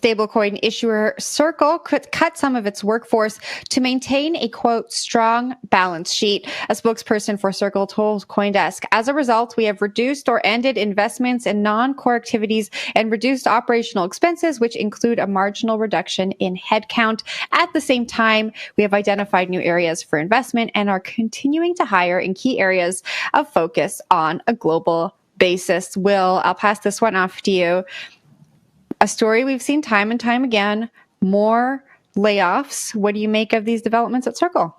Stablecoin issuer Circle could cut some of its workforce to maintain a, quote, strong balance sheet. A spokesperson for Circle told CoinDesk, as a result, we have reduced or ended investments in non-core activities and reduced operational expenses, which include a marginal reduction in headcount. At the same time, we have identified new areas for investment and are continuing to hire in key areas of focus on a global basis. Will, I'll pass this one off to you. A story we've seen time and time again, more layoffs. What do you make of these developments at Circle?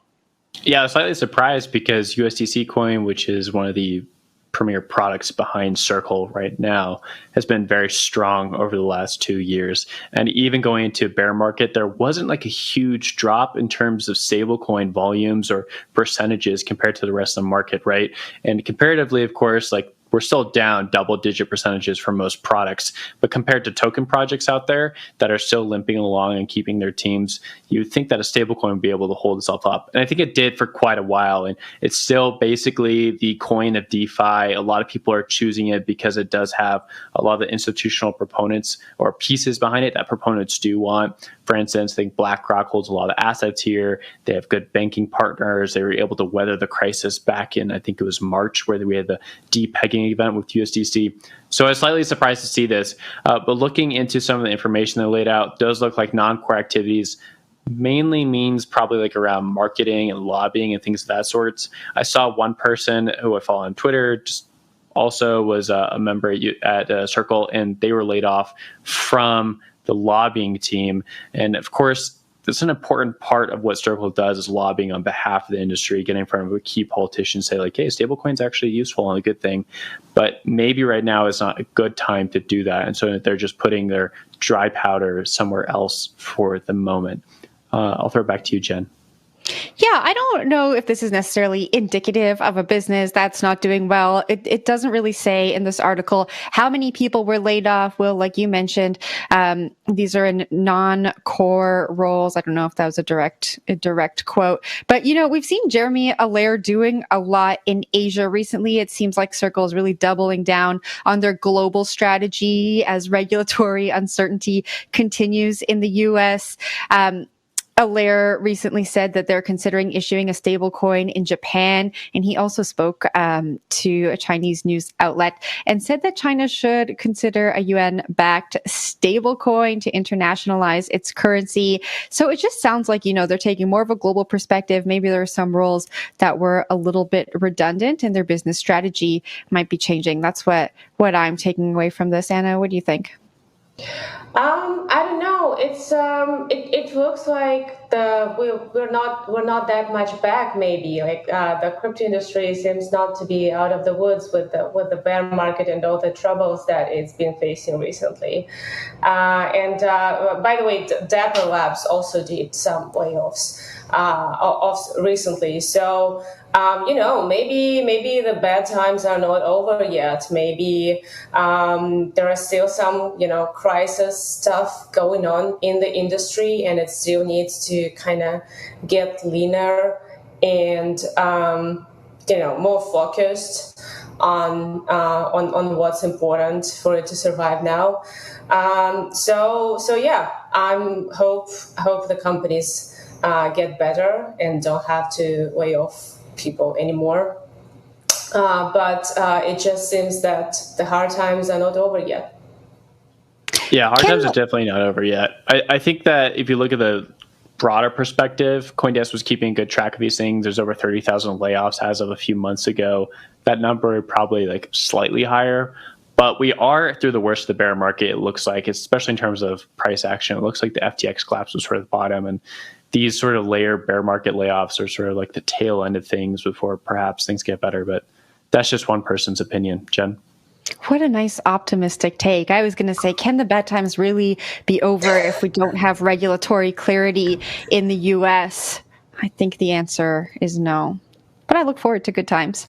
Yeah, I was slightly surprised because USDC coin, which is one of the premier products behind Circle right now, has been very strong over the last 2 years. And even going into a bear market, there wasn't like a huge drop in terms of stablecoin volumes or percentages compared to the rest of the market, right? And comparatively, of course, like we're still down double-digit percentages for most products. But compared to token projects out there that are still limping along and keeping their teams, you would think that a stablecoin would be able to hold itself up. And I think it did for quite a while. And it's still basically the coin of DeFi. A lot of people are choosing it because it does have a lot of the institutional proponents or pieces behind it that proponents do want. For instance, I think BlackRock holds a lot of assets here. They have good banking partners. They were able to weather the crisis back in, I think it was March, where we had the depegging event with USDC. So I was slightly surprised to see this. But looking into some of the information they laid out, does look like non-core activities mainly means probably like around marketing and lobbying and things of that sort. I saw one person who I follow on Twitter just also was a member at Circle, and they were laid off from the lobbying team. And of course, that's an important part of what Circle does, is lobbying on behalf of the industry, getting in front of a key politician, say like, hey, stablecoin's actually useful and a good thing. But maybe right now is not a good time to do that. And so they're just putting their dry powder somewhere else for the moment. I'll throw it back to you, Jen. Yeah, I don't know if this is necessarily indicative of a business that's not doing well. It doesn't really say in this article how many people were laid off. Will, like you mentioned, these are in non-core roles. I don't know if that was a direct quote, but we've seen Jeremy Allaire doing a lot in Asia recently. It seems like Circle is really doubling down on their global strategy as regulatory uncertainty continues in the U.S. Allaire recently said that they're considering issuing a stable coin in Japan. And he also spoke to a Chinese news outlet and said that China should consider a yuan-backed stable coin to internationalize its currency. So it just sounds like, they're taking more of a global perspective. Maybe there are some roles that were a little bit redundant and their business strategy might be changing. That's what I'm taking away from this. Anna, what do you think? I don't know. It's it looks like we're not that much back. Maybe like the crypto industry seems not to be out of the woods with the bear market and all the troubles that it's been facing recently. And by the way, Dapper Labs also did some layoffs recently. So. Maybe the bad times are not over yet. Maybe there are still some, crisis stuff going on in the industry, and it still needs to kind of get leaner and, more focused on what's important for it to survive now. So yeah, I hope the companies get better and don't have to lay off people anymore. But it just seems that the hard times are not over yet. Yeah, hard times are definitely not over yet. I think that if you look at the broader perspective, CoinDesk was keeping good track of these things. There's over 30,000 layoffs as of a few months ago. That number probably like slightly higher. But we are through the worst of the bear market, it looks like, especially in terms of price action. It looks like the FTX collapse was sort of the bottom, and these sort of layer bear market layoffs are sort of like the tail end of things before perhaps things get better. But that's just one person's opinion. Jen? What a nice optimistic take. I was going to say, can the bad times really be over if we don't have regulatory clarity in the U.S.? I think the answer is no. But I look forward to good times.